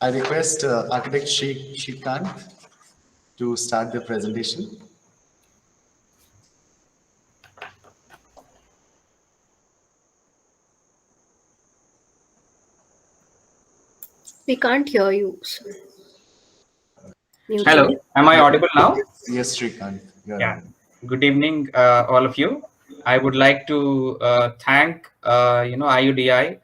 I request Architect Srikanth to start the presentation. We can't hear you. Hello, am I audible now? Yes, Srikanth. Yeah. Good evening, all of you. I would like to thank IUDI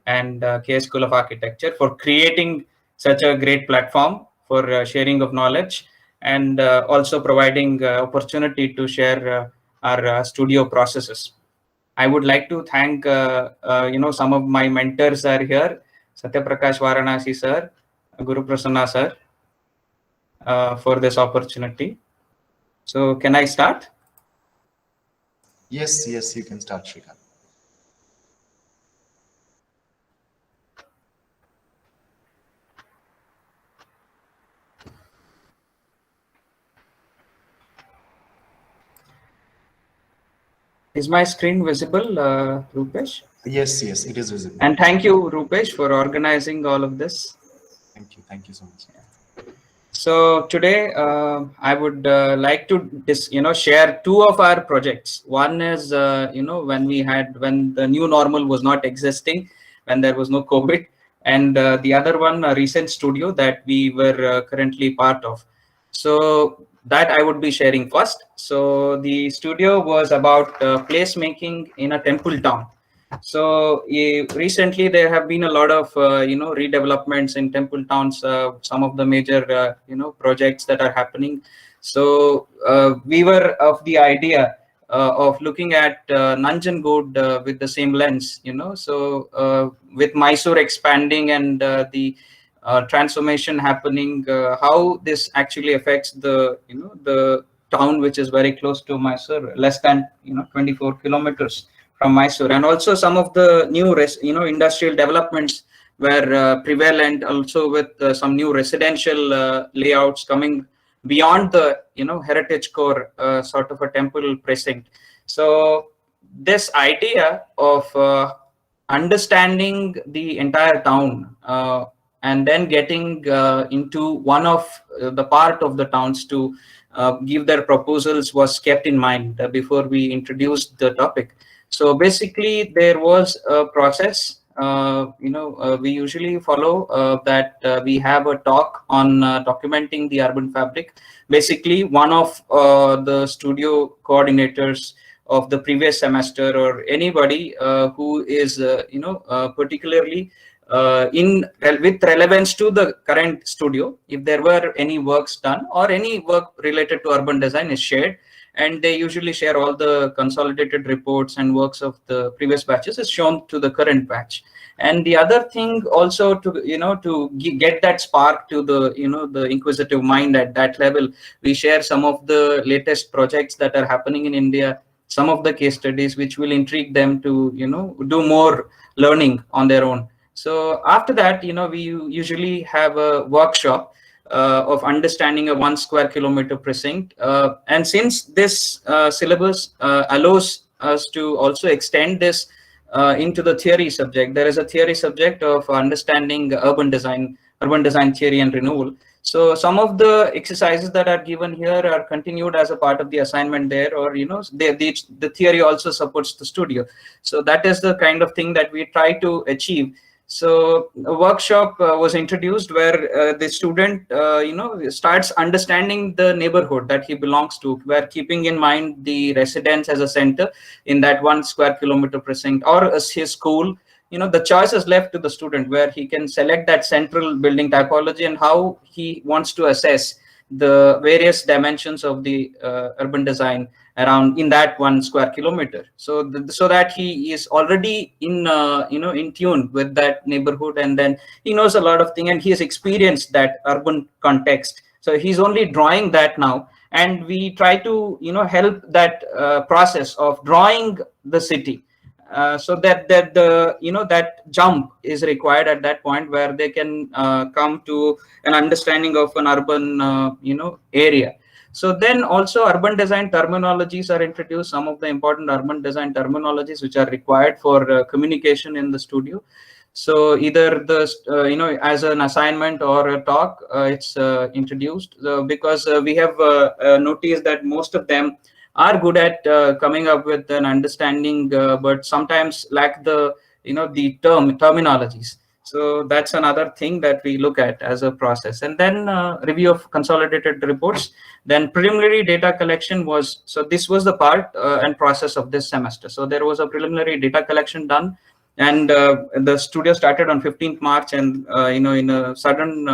and KS School of Architecture for creating such a great platform for sharing of knowledge, and also providing opportunity to share our studio processes. I would like to thank some of my mentors are here: Satya Prakash Varanasi sir, Guru Prasanna sir, for this opportunity. So can I start? Yes, you can start, Srikanth. Is my screen visible, Rupesh? Yes, it is visible. And thank you, Rupesh, for organizing all of this. Thank you so much. So today I would like to share two of our projects. One is when the new normal was not existing, when there was no COVID, and the other one, a recent studio that we were currently part of. So that I would be sharing first. So the studio was about placemaking in a temple town. So recently there have been a lot of redevelopments in temple towns. Some of the major projects that are happening. So we were of the idea of looking at Nanjangud with the same lens. So with Mysuru expanding and the transformation happening, how this actually affects the town which is very close to Mysuru, less than 24 kilometers from Mysuru, and also some of the new industrial developments were prevalent, also with some new residential layouts coming beyond the heritage core, sort of a temple precinct. So this idea of understanding the entire town and then getting into one of the part of the towns to give their proposals was kept in mind before we introduced the topic. So basically, there was a process. We usually follow that we have a talk on documenting the urban fabric. Basically, one of the studio coordinators of the previous semester, or anybody who is particularly with relevance to the current studio, if there were any works done or any work related to urban design, is shared, and they usually share all the consolidated reports and works of the previous batches is shown to the current batch. And the other thing also, to get that spark to the inquisitive mind at that level, we share some of the latest projects that are happening in India, some of the case studies which will intrigue them to do more learning on their own. So after that, we usually have a workshop of understanding a 1 square kilometer precinct. And since this syllabus allows us to also extend this into the theory subject, there is a theory subject of understanding urban design theory and renewal. So some of the exercises that are given here are continued as a part of the assignment there, or the theory also supports the studio. So that is the kind of thing that we try to achieve. So a workshop was introduced where the student starts understanding the neighborhood that he belongs to, where keeping in mind the residence as a center in that 1 square kilometer precinct, or as his school. The choice is left to the student, where he can select that central building typology and how he wants to assess the various dimensions of the urban design around in that 1 square kilometer. So so that he is already in in tune with that neighborhood, and then he knows a lot of things, and he has experienced that urban context. So he's only drawing that now, and we try to help that process of drawing the city. So that the that jump is required at that point, where they can come to an understanding of an urban area. So then also urban design terminologies are introduced, some of the important urban design terminologies which are required for communication in the studio. So either as an assignment or a talk, it's introduced, because we have noticed that most of them are good at coming up with an understanding, but sometimes lack the the terminologies. So that's another thing that we look at as a process. And then review of consolidated reports. Then preliminary data collection was, so this was the part and process of this semester. So there was a preliminary data collection done, and the studio started on 15th March, and in a sudden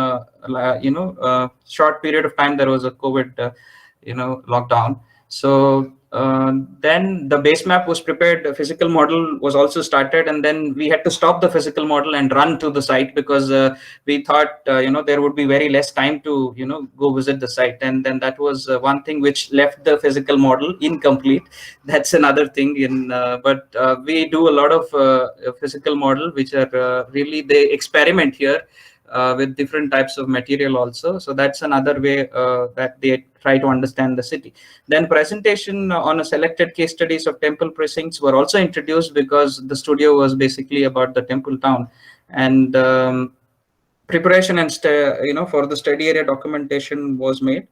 short period of time there was a COVID lockdown. So then the base map was prepared, the physical model was also started, and then we had to stop the physical model and run to the site, because we thought there would be very less time to go visit the site. And then that was one thing which left the physical model incomplete. That's another thing. But we do a lot of physical model, which are really, they experiment here with different types of material also. So that's another way that they try to understand the city. Then presentation on a selected case studies of temple precincts were also introduced, because the studio was basically about the temple town. And preparation and for the study area documentation was made.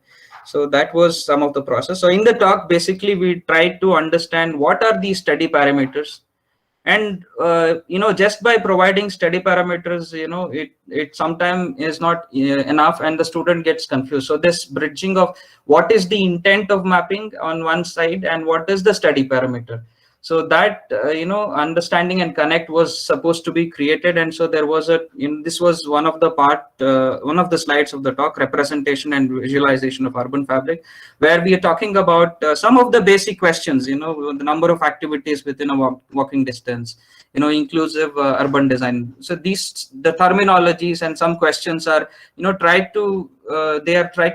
So that was some of the process. So in the talk, basically we tried to understand what are these study parameters. And just by providing study parameters, it sometimes is not enough, and the student gets confused. So this bridging of what is the intent of mapping on one side and what is the study parameter, so that understanding and connect was supposed to be created. And so there was this was one of the slides of the talk, representation and visualization of urban fabric, where we are talking about some of the basic questions, the number of activities within a walking distance, inclusive urban design. So the terminologies and some questions are tried to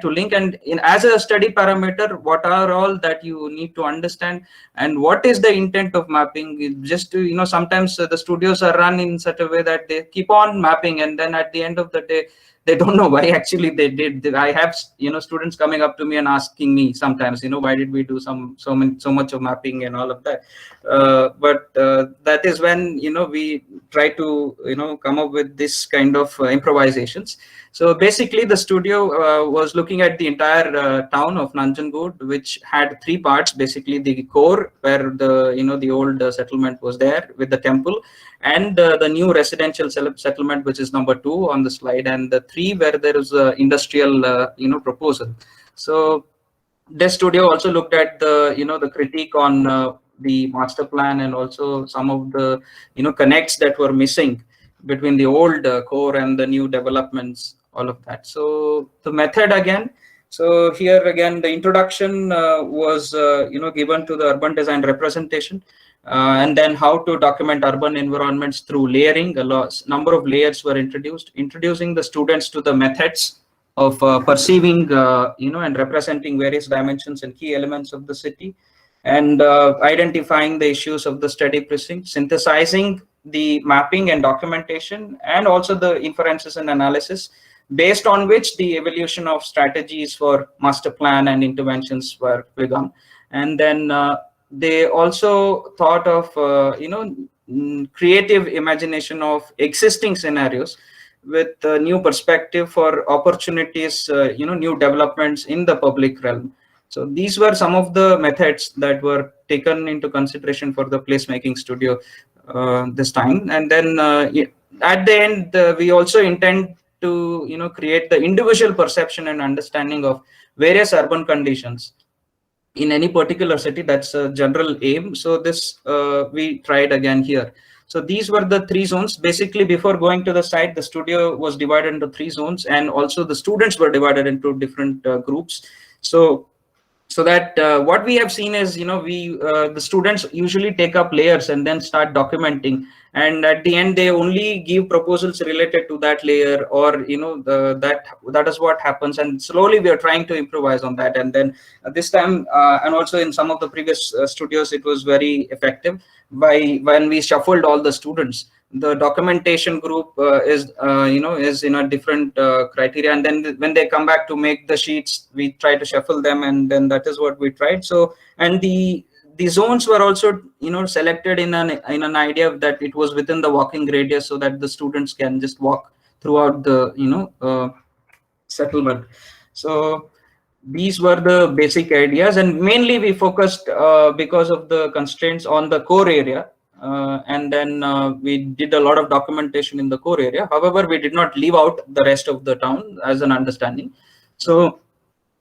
link, and as a study parameter, what are all that you need to understand, and what is the intent of mapping. Just to sometimes the studios are run in such a way that they keep on mapping, and then at the end of the day they don't know why actually they did. I have students coming up to me and asking me sometimes, why did we do so much of mapping and all of that. But that is when we try to come up with this kind of improvisations. So basically the studio was looking at the entire town of Nanjangud, which had three parts. Basically the core, where the old settlement was there with the temple, and the new residential settlement, which is number 2 on the slide, and the 3 where there is a industrial proposal. So this studio also looked at the the critique on the master plan, and also some of the connects that were missing between the old core and the new developments, all of that. So the method again, so here again the introduction was given to the urban design representation, and then how to document urban environments through layering. A number of layers were introducing the students to the methods of perceiving and representing various dimensions and key elements of the city, and identifying the issues of the study precinct, synthesizing the mapping and documentation, and also the inferences and analysis, based on which the evolution of strategies for master plan and interventions were begun. And then they also thought of creative imagination of existing scenarios with a new perspective for opportunities, new developments in the public realm. So these were some of the methods that were taken into consideration for the placemaking studio this time. And then at the end, we also intend to create the individual perception and understanding of various urban conditions in any particular city. That's a general aim. So this we tried again here. So these were the 3 zones. Basically, before going to the site, the studio was divided into 3 zones, and also the students were divided into different groups. So that what we have seen is, the students usually take up layers and then start documenting, and at the end they only give proposals related to that layer, or that is what happens. And slowly we are trying to improvise on that. And then this time, and also in some of the previous studios, it was very effective when we shuffled all the students. The documentation group is in a different criteria, and then when they come back to make the sheets, we try to shuffle them, and then that is what we tried. So, and the the zones were also, selected in an idea that it was within the walking radius, so that the students can just walk throughout the, settlement. So these were the basic ideas, and mainly we focused, because of the constraints, on the core area. And then we did a lot of documentation in the core area. However, we did not leave out the rest of the town as an understanding. So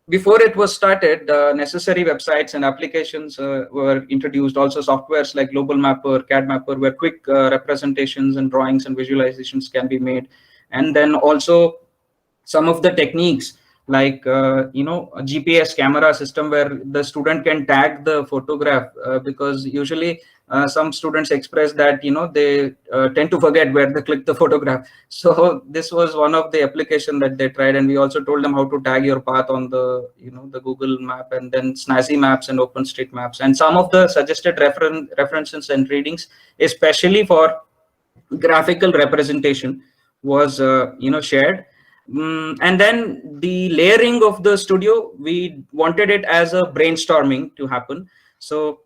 before it was started, necessary websites and applications were introduced. Also, softwares like Global Mapper, CAD Mapper, where quick representations and drawings and visualizations can be made. And then also some of the techniques like, a GPS camera system where the student can tag the photograph, because usually some students express that, they tend to forget where they click the photograph. So this was one of the application that they tried, and we also told them how to tag your path on the, the Google map, and then Snazzy Maps and OpenStreetMaps, and some of the suggested references and readings, especially for graphical representation, was shared. And then the layering of the studio, we wanted it as a brainstorming to happen. So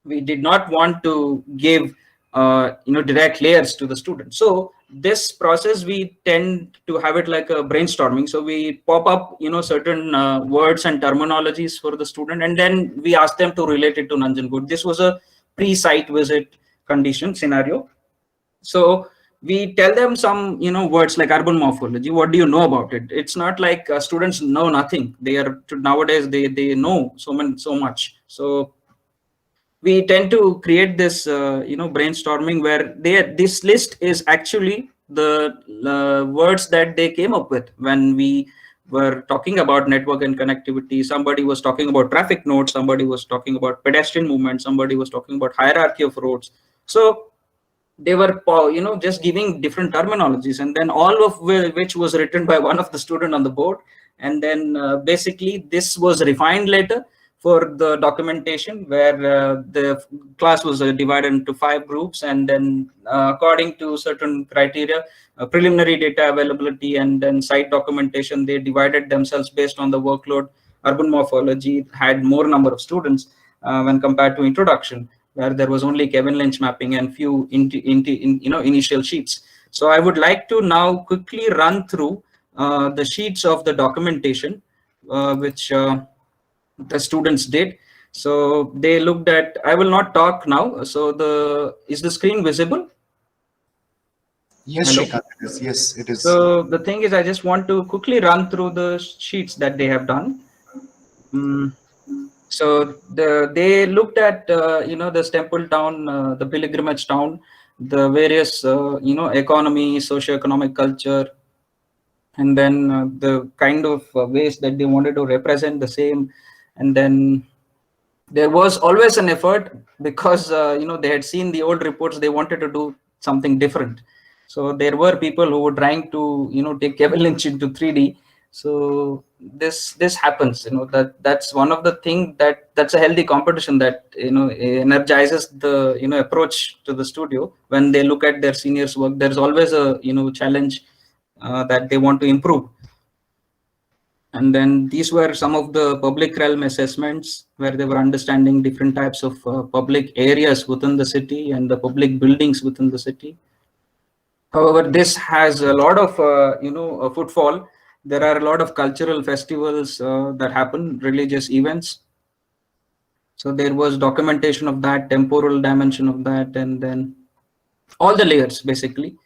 we did not want to give direct layers to the student. So this process, we tend to have it like a brainstorming. So we pop up certain words and terminologies for the student, and then we ask them to relate it to Nanjangud. This was a pre-site visit condition scenario. So we tell them some words like urban morphology. What do you know about it? It's not like students know nothing. They are nowadays, they know so much. So we tend to create this brainstorming where this list is actually the words that they came up with when we were talking about network and connectivity. Somebody was talking about traffic nodes, somebody was talking about pedestrian movement, somebody was talking about hierarchy of roads. So they were just giving different terminologies, and then all of which was written by one of the student on the board. And then basically this was refined later for the documentation, where the class was divided into 5 groups, and then according to certain criteria, preliminary data availability and then site documentation, they divided themselves based on the workload. Urban morphology had more number of students when compared to introduction, where there was only Kevin Lynch mapping and few initial sheets. So I would like to now quickly run through the sheets of the documentation, which the students did. So they looked at, I will not talk now. So is the screen visible? Yes, Hello? Srikanth, it is. Yes, it is. So the thing is, I just want to quickly run through the sheets that they have done. So they looked at this temple town, the pilgrimage town, the various economy, socio-economic culture, and then the kind of ways that they wanted to represent the same. And then there was always an effort, because they had seen the old reports, they wanted to do something different. So there were people who were trying to take Kevin Lynch into 3D. So this happens, that's one of the thing that's a healthy competition that energizes the approach to the studio. When they look at their seniors work, there's always a challenge that they want to improve. And then these were some of the public realm assessments, where they were understanding different types of public areas within the city and the public buildings within the city. However, this has a lot of footfall. There are a lot of cultural festivals that happen, religious events. So there was documentation of that, temporal dimension of that, and then all the layers basically.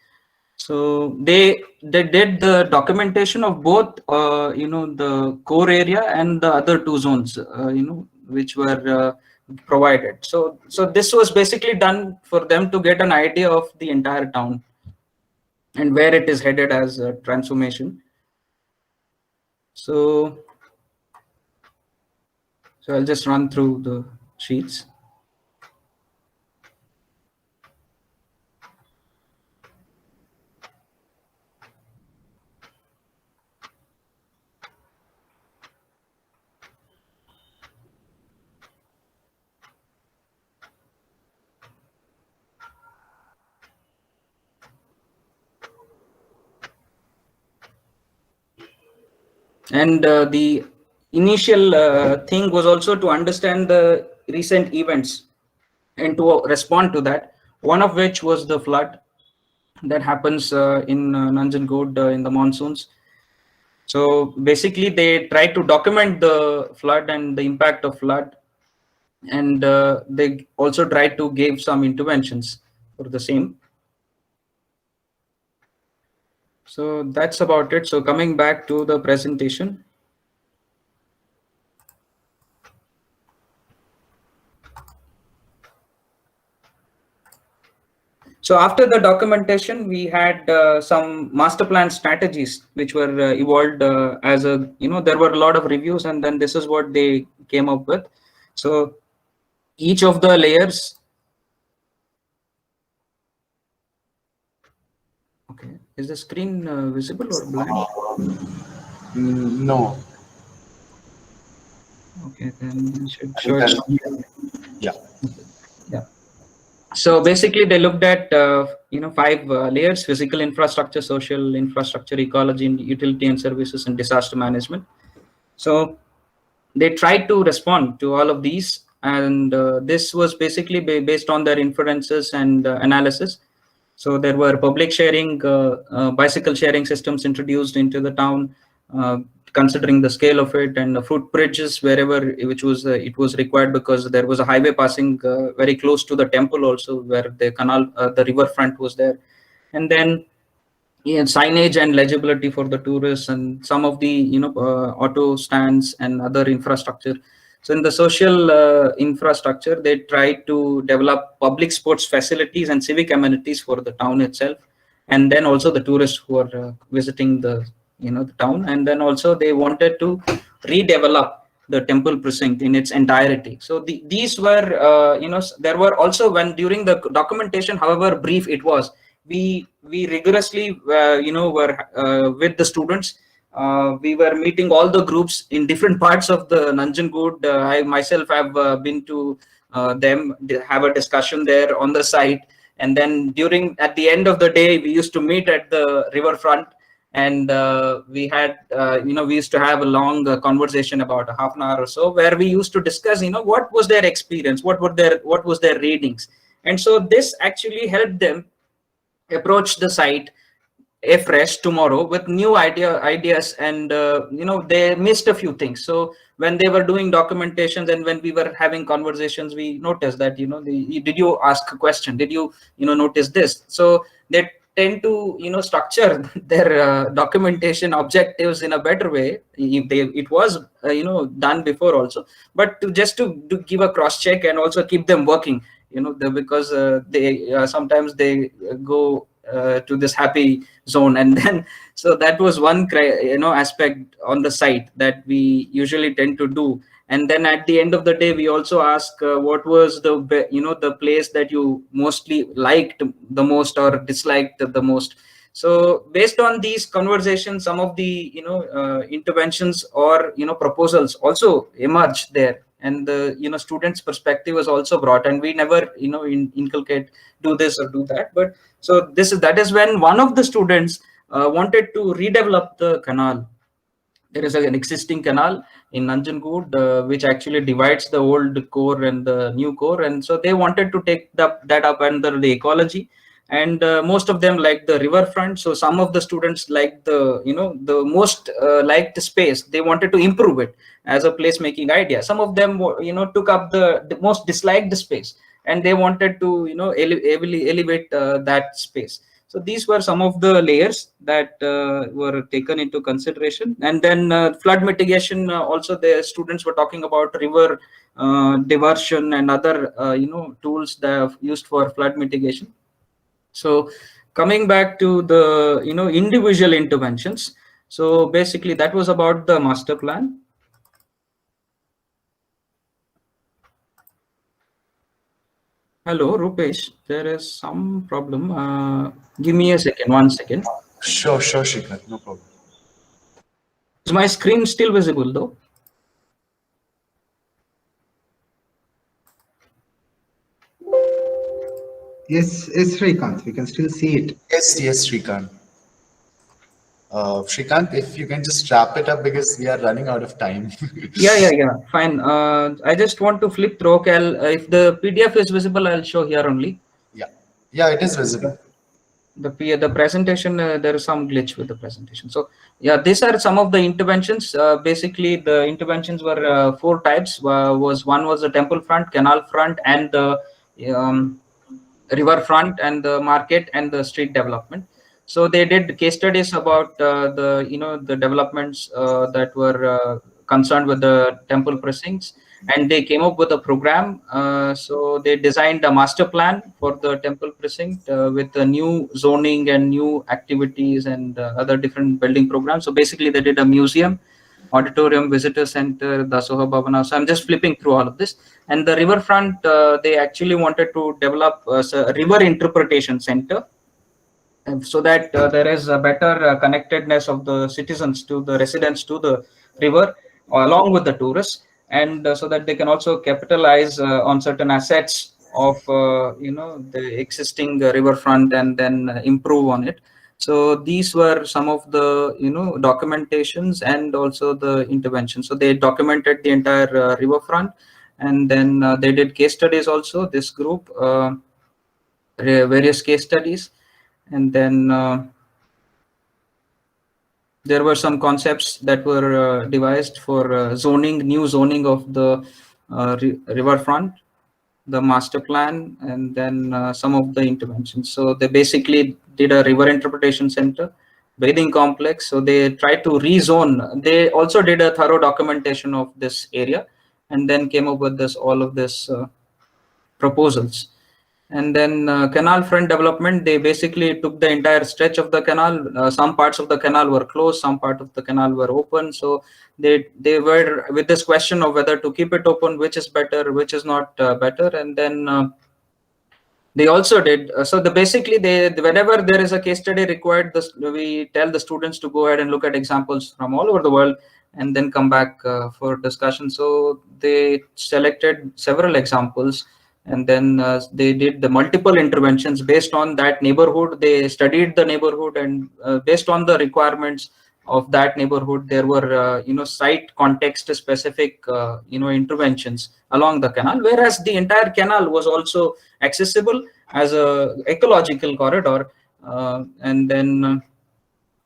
So they did the documentation of both the core area and the other 2 zones which were provided. So this was basically done for them to get an idea of the entire town and where it is headed as a transformation. So I'll just run through the sheets. And the initial thing was also to understand the recent events and to respond to that. One of which was the flood that happens in Nanjangud in the monsoons. So basically, they try to document the flood and the impact of flood, and they also try to give some interventions for the same. So that's about it. So coming back to the presentation. So after the documentation, we had some master plan strategies which were evolved as a, there were a lot of reviews, and then this is what they came up with. So each of the layers. Okay, is the screen visible or blank? No. Okay, then it should show it. Yeah. Yeah. So basically, they looked at 5 layers: physical infrastructure, social infrastructure, ecology, and utility and services, and disaster management. So they tried to respond to all of these, and this was basically based on their inferences and analysis. So there were public sharing, bicycle sharing systems introduced into the town, considering the scale of it, and footbridges wherever which was it was required, because there was a highway passing very close to the temple also, where the canal, the riverfront was there, and then signage and legibility for the tourists, and some of the auto stands and other infrastructure. So in the social infrastructure, they tried to develop public sports facilities and civic amenities for the town itself, and then also the tourists who are visiting the the town. And then also they wanted to redevelop the temple precinct in its entirety. So these were there were also, when during the documentation, however brief it was, we rigorously were with the students. We were meeting all the groups in different parts of the Nanjangud. I myself have been to them, have a discussion there on the site, and then at the end of the day, we used to meet at the riverfront, and we had we used to have a long conversation, about a half an hour or so, where we used to discuss what was their experience, what was their readings. And so this actually helped them approach the site afresh tomorrow with new ideas, and they missed a few things. So when they were doing documentations and when we were having conversations, we noticed that did you ask a question, did you notice this? So they tend to structure their documentation objectives in a better way. It was done before also, but just to give a cross check and also keep them working, because they sometimes they go to this happy zone, and then so that was one aspect on the site that we usually tend to do. And then at the end of the day, we also ask what was the place that you mostly liked the most or disliked the most. So based on these conversations, some of the interventions or proposals also emerged there, and the students' perspective was also brought, and we never inculcate do this or do that. But so that is when one of the students wanted to redevelop the canal. There is an existing canal in Nanjangud which actually divides the old core and the new core, and so they wanted to take that up under the ecology. And most of them liked the riverfront. So some of the students liked the most liked space. They wanted to improve it as a place making idea. Some of them took up the most disliked space, and they wanted to elevate that space. So these were some of the layers that were taken into consideration. And then flood mitigation, also the students were talking about river diversion and other tools that are used for flood mitigation. So coming back to the individual interventions, so basically that was about the master plan. Hello, Rupesh, there is some problem. Give me a second, 1 second. Sure, Srikanth, no problem. Is my screen still visible though? Yes, Srikanth, we can still see it. Yes, Srikanth. Srikanth, if you can just wrap it up because we are running out of time. Yeah. Fine. I just want to flip through. Okay, if the PDF is visible, I'll show here only. Yeah. Yeah, it is visible. The presentation, there is some glitch with the presentation. So yeah, these are some of the interventions. Basically, the interventions were four types. One was the temple front, canal front, and the um, river front, and the market and the street development. So they did case studies about the developments that were concerned with the temple precincts, and they came up with a program. So they designed a master plan for the temple precinct with the new zoning and new activities and other different building programs. So basically, they did a museum, auditorium, visitor center, the Soha Bhavana. So I'm just flipping through all of this. And the riverfront, they actually wanted to develop a river interpretation center, and so that there is a better connectedness of the citizens to the residents to the river along with the tourists, and so that they can also capitalize on certain assets of the existing riverfront and then improve on it. So these were some of the documentations and also the interventions. So they documented the entire riverfront, and then they did case studies also, this group, various case studies. And then there were some concepts that were devised for new zoning of the riverfront, the master plan, and then some of the interventions. So they basically did a river interpretation center, bathing complex. So they tried to rezone. They also did a thorough documentation of this area, and then came up with all of this proposals. And then canal front development, they basically took the entire stretch of the canal. Some parts of the canal were closed, some part of the canal were open. So they were with this question of whether to keep it open, which is better, which is not better. And then they also did so the basically they whenever there is a case study required, we tell the students to go ahead and look at examples from all over the world and then come back for discussion. So they selected several examples, and then they did the multiple interventions based on that neighborhood. They studied the neighborhood, and based on the requirements of that neighborhood, there were site context specific interventions along the canal, whereas the entire canal was also accessible as a ecological corridor. And then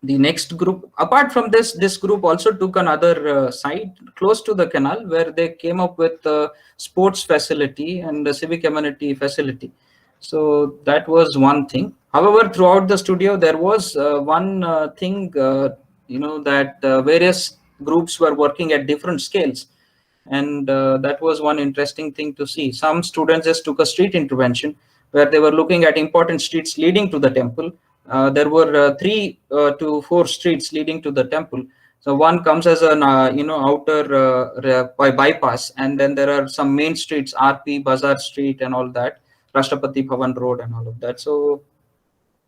the next group, apart from this group also took another site close to the canal where they came up with a sports facility and a civic amenity facility. So that was one thing. However, throughout the studio, there was one thing, that various groups were working at different scales. And that was one interesting thing to see. Some students just took a street intervention where they were looking at important streets leading to the temple. There were 3 to 4 streets leading to the temple. So one comes as an outer bypass, and then there are some main streets, RP, Bazaar Street, and all that, Rashtrapati Bhavan Road, and all of that. So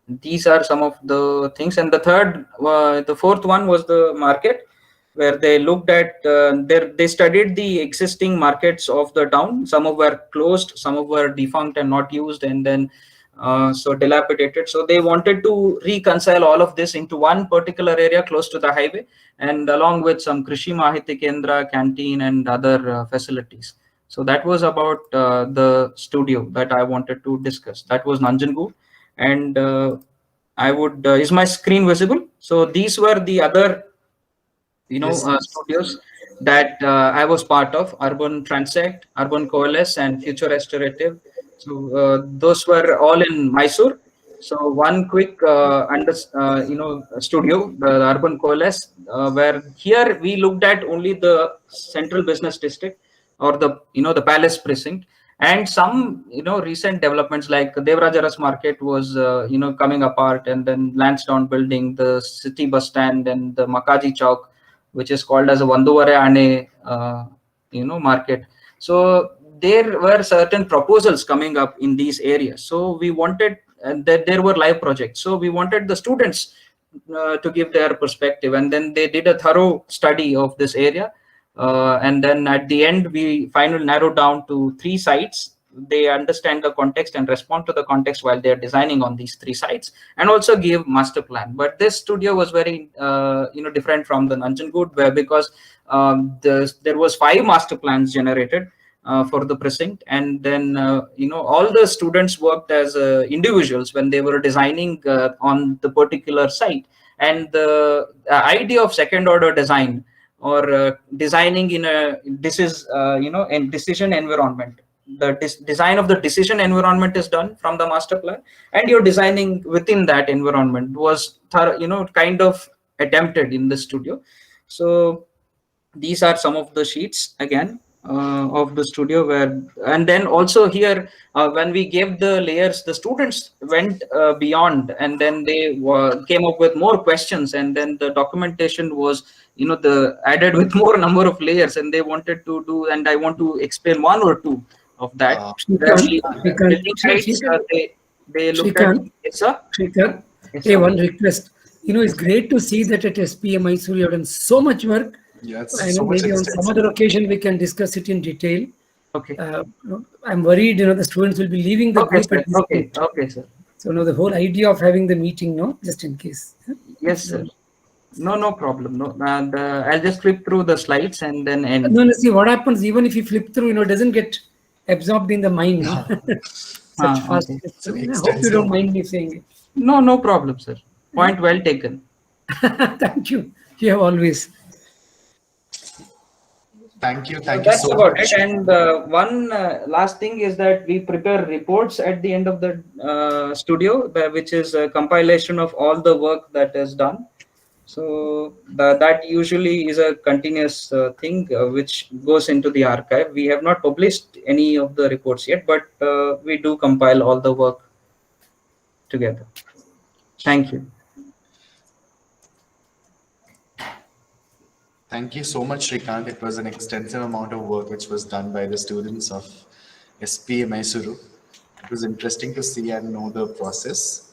these are some of the things. And the fourth one was the market, where they looked at they studied the existing markets of the town. Some of were closed, some of were defunct and not used, and then so dilapidated. So they wanted to reconcile all of this into one particular area close to the highway, and along with some Krishi Mahiti Kendra, canteen, and other facilities. So that was about the studio that I wanted to discuss. That was Nanjangud. And I would is my screen visible? So these were the other Yes. studios that I was part of: Urban Transect, Urban Coalesce, and Future Restorative. So those were all in Mysore. So one quick studio, the Urban Coalesce, where here we looked at only the central business district, or the palace precinct, and some recent developments like Devarajaras Market was coming apart, and then Lansdowne building, the city bus stand, and the Makaji Chowk, which is called as a Vanduvare Ane market. So there were certain proposals coming up in these areas. So we wanted, and that there were live projects. So we wanted the students to give their perspective, and then they did a thorough study of this area. And then at the end, we finally narrowed down to 3 sites they understand the context and respond to the context while they're designing on these 3 sites, and also give master plan. But this studio was very different from the Nanjangud, where because there was 5 master plans generated for the precinct, and then all the students worked as individuals when they were designing on the particular site. And the idea of second order design, or designing in a in decision environment, the design of the decision environment is done from the master plan, and you're designing within that environment was kind of attempted in the studio. So these are some of the sheets again of the studio, where, and then also here when we gave the layers, the students went beyond, and then they came up with more questions, and then the documentation was the added with more number of layers, and they wanted to do, and I want to explain 1 or 2 of that. They looked at it's a Srikanth, hey, one request. It's great to see that at S.P.A. Mysuru you have done so much work. Yes, I know so much maybe on extensive. some other occasion we can discuss it in detail. Okay. I'm worried, the students will be leaving the Okay, group at this okay, point. okay, sir. So, the whole idea of having the meeting, just in case. Yes, sir. No problem. No, I'll just flip through the slides and then end. No, see what happens even if you flip through, it doesn't get absorbed in the mind. No? Such fast. Okay. I hope you don't mind me saying it. No problem, sir. Point well taken. Thank you. You have always. Thank you so That's about much. it. And one last thing is that we prepare reports at the end of the studio, which is a compilation of all the work that is done. So that usually is a continuous thing which goes into the archive. We have not published any of the reports yet, but we do compile all the work together. Thank you. Thank you so much, Srikanth. It was an extensive amount of work which was done by the students of S.P.A. Mysuru. It was interesting to see and know the process.